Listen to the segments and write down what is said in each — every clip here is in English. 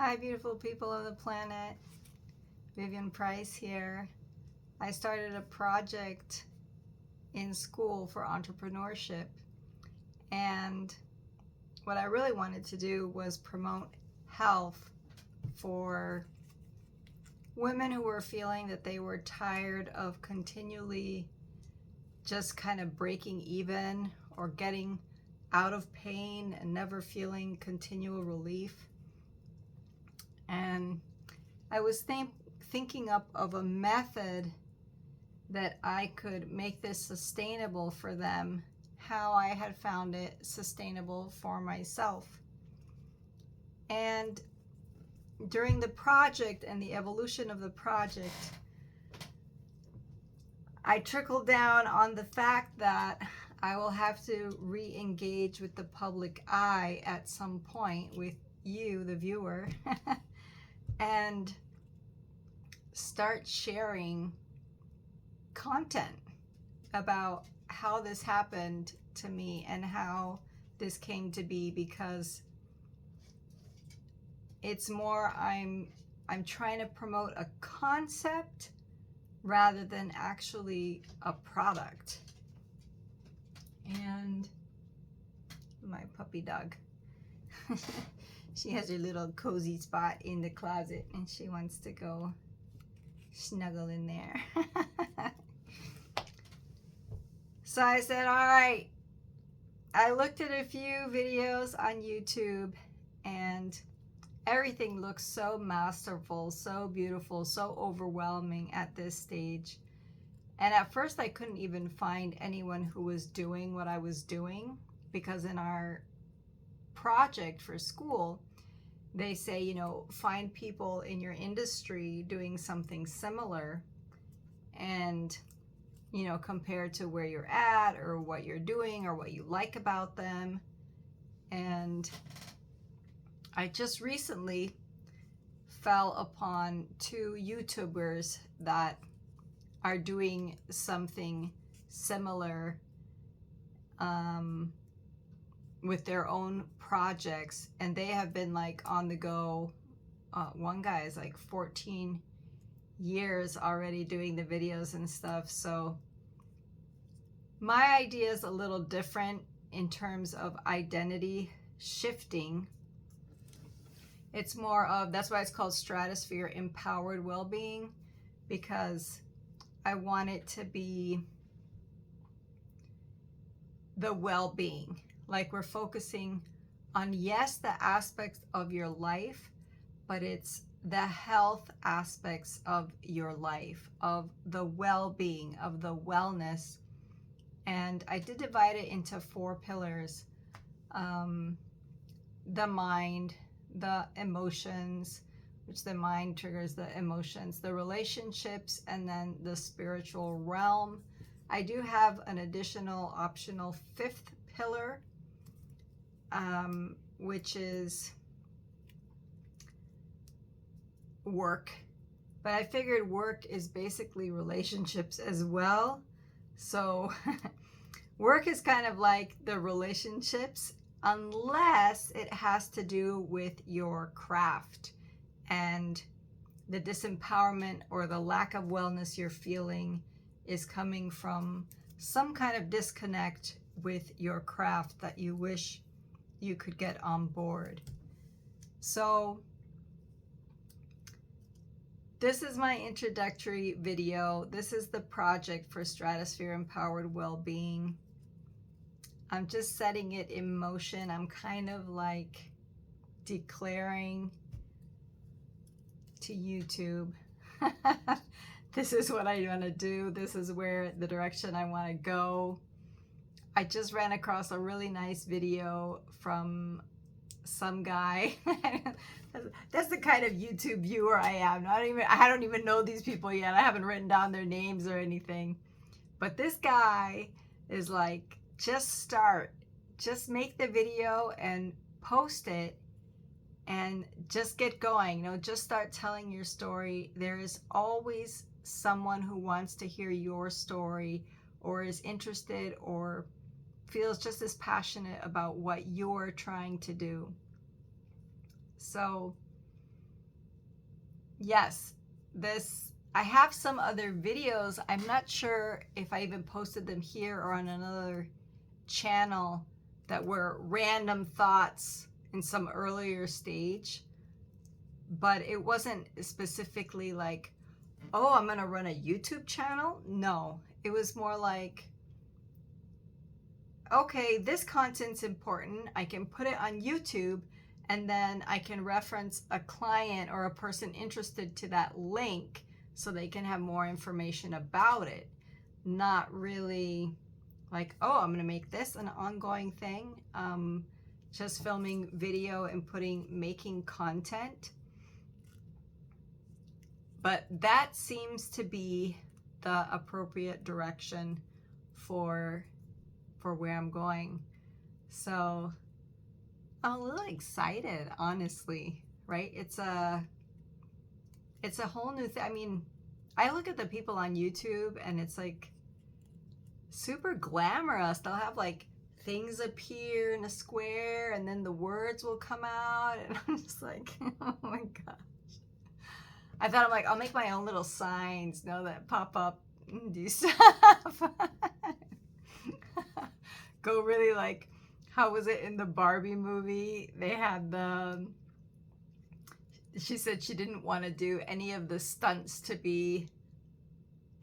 Hi, beautiful people of the planet. Vivian Price here. I started a project in school for entrepreneurship, and what I really wanted to do was promote health for women who were feeling that they were tired of continually just kind of breaking even or getting out of pain and never feeling continual relief. And I was thinking up of a method that I could make this sustainable for them, how I had found it sustainable for myself. And during the project and the evolution of the project, I trickled down on the fact that I will have to re-engage with the public eye at some point, with you, the viewer, and start sharing content about how this happened to me and how this came to be, because it's more I'm trying to promote a concept rather than actually a product. And my puppy dog, she has her little cozy spot in the closet and she wants to go snuggle in there. So I said, all right, I looked at a few videos on YouTube and everything looks so masterful, so beautiful, so overwhelming at this stage. And at first I couldn't even find anyone who was doing what I was doing, because in our project for school, they say, you know, find people in your industry doing something similar and, you know, compared to where you're at or what you're doing or what you like about them. And I just recently fell upon two YouTubers that are doing something similar with their own projects, and they have been like on the go. One guy is like 14 years already doing the videos and stuff. So my idea is a little different in terms of identity shifting. It's more of, that's why it's called Stratosphere Empowered Wellbeing, because I want it to be the well-being. Like, we're focusing on, yes, the aspects of your life, but it's the health aspects of your life, of the well-being, of the wellness. And I did divide it into 4 pillars. The mind, the emotions, which the mind triggers the emotions, the relationships, and then the spiritual realm. I do have an additional optional 5th pillar, which is work. But I figured work is basically relationships as well. So work is kind of like the relationships, unless it has to do with your craft and the disempowerment or the lack of wellness you're feeling is coming from some kind of disconnect with your craft that you wish you could get on board. So this is my introductory video. This is the project for Stratosphere Empowered Wellbeing. I'm just setting it in motion. I'm kind of like declaring to YouTube, this is what I want to do. This is where the direction I want to go. I just ran across a really nice video from some guy. That's the kind of YouTube viewer I am. I don't even know these people yet. I haven't written down their names or anything. But this guy is like, just start. Just make the video and post it and just get going. You know, just start telling your story. There is always someone who wants to hear your story or is interested or feels just as passionate about what you're trying to do. So yes, I have some other videos. I'm not sure if I even posted them here or on another channel that were random thoughts in some earlier stage, but it wasn't specifically like, oh, I'm gonna run a YouTube channel. No, it was more like, okay, this content's important. I can put it on YouTube, and then I can reference a client or a person interested to that link so they can have more information about it. Not really like, oh, I'm going to make this an ongoing thing. Just filming video and making content. But that seems to be the appropriate direction for where I'm going. So I'm a little excited, honestly, right? It's a whole new thing. I mean, I look at the people on YouTube and it's like super glamorous. They'll have like things appear in a square and then the words will come out. And I'm just like, oh my gosh. I thought, I'm like, I'll make my own little signs, that pop up and do stuff. Go really like, how was it in the Barbie movie? They had she said she didn't want to do any of the stunts to be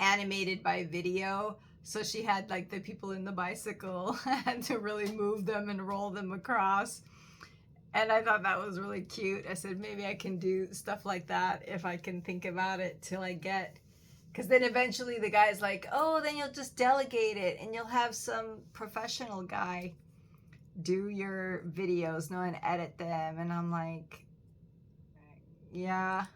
animated by video. So she had like the people in the bicycle had to really move them and roll them across. And I thought that was really cute. I said, maybe I can do stuff like that if I can think about it till I get, because then eventually the guy's like, oh, then you'll just delegate it and you'll have some professional guy do your videos, and edit them. And I'm like, yeah.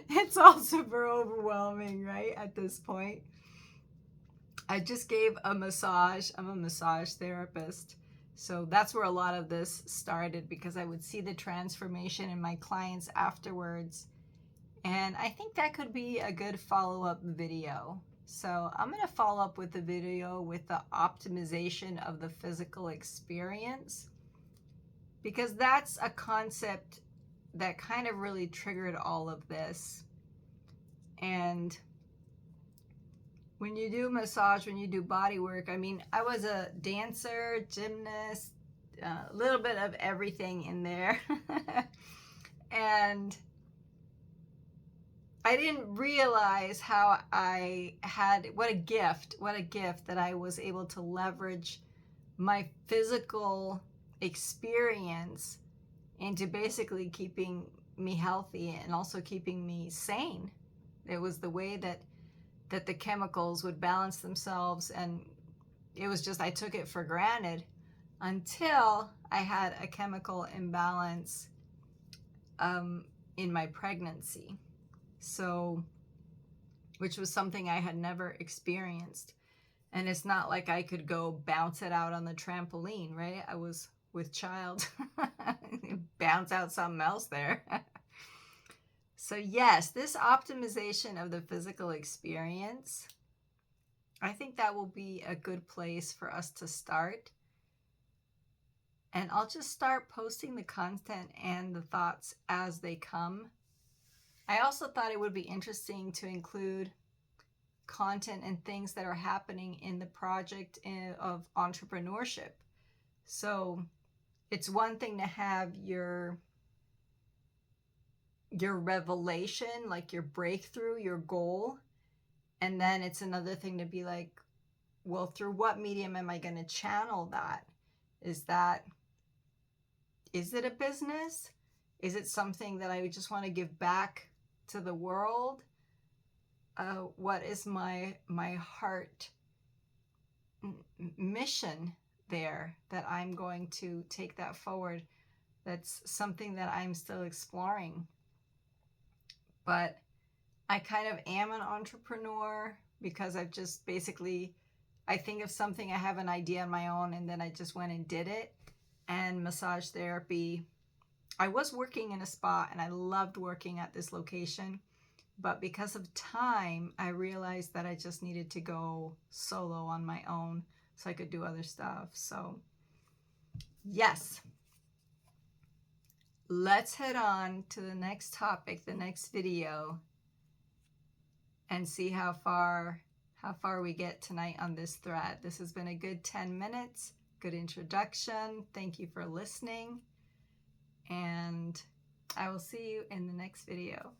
It's all super overwhelming, right? At this point. I just gave a massage. I'm a massage therapist. So that's where a lot of this started, because I would see the transformation in my clients afterwards. And I think that could be a good follow-up video. So I'm going to follow up with the video with the optimization of the physical experience, because that's a concept that kind of really triggered all of this. And when you do massage, when you do body work, I mean, I was a dancer, gymnast, a little bit of everything in there. And I didn't realize how what a gift that I was able to leverage my physical experience into basically keeping me healthy and also keeping me sane. It was the way that the chemicals would balance themselves, and it was just, I took it for granted until I had a chemical imbalance in my pregnancy. So, which was something I had never experienced. And it's not like I could go bounce it out on the trampoline, right? I was with child. Bounce out something else there. So yes, this optimization of the physical experience, I think that will be a good place for us to start. And I'll just start posting the content and the thoughts as they come. I also thought it would be interesting to include content and things that are happening in the project of entrepreneurship. So it's one thing to have your revelation, like your breakthrough, your goal. And then it's another thing to be like, well, through what medium am I going to channel that? Is it a business? Is it something that I just want to give back to the world? What is my heart mission there that I'm going to take that forward? That's something that I'm still exploring. But I kind of am an entrepreneur because I've just basically, I think of something, I have an idea on my own, and then I just went and did it. And massage therapy, I was working in a spa and I loved working at this location. But because of time, I realized that I just needed to go solo on my own so I could do other stuff. So yes, let's head on to the next topic, the next video, and see how far we get tonight on this thread. This has been a good 10 minutes, good introduction. Thank you for listening, and I will see you in the next video.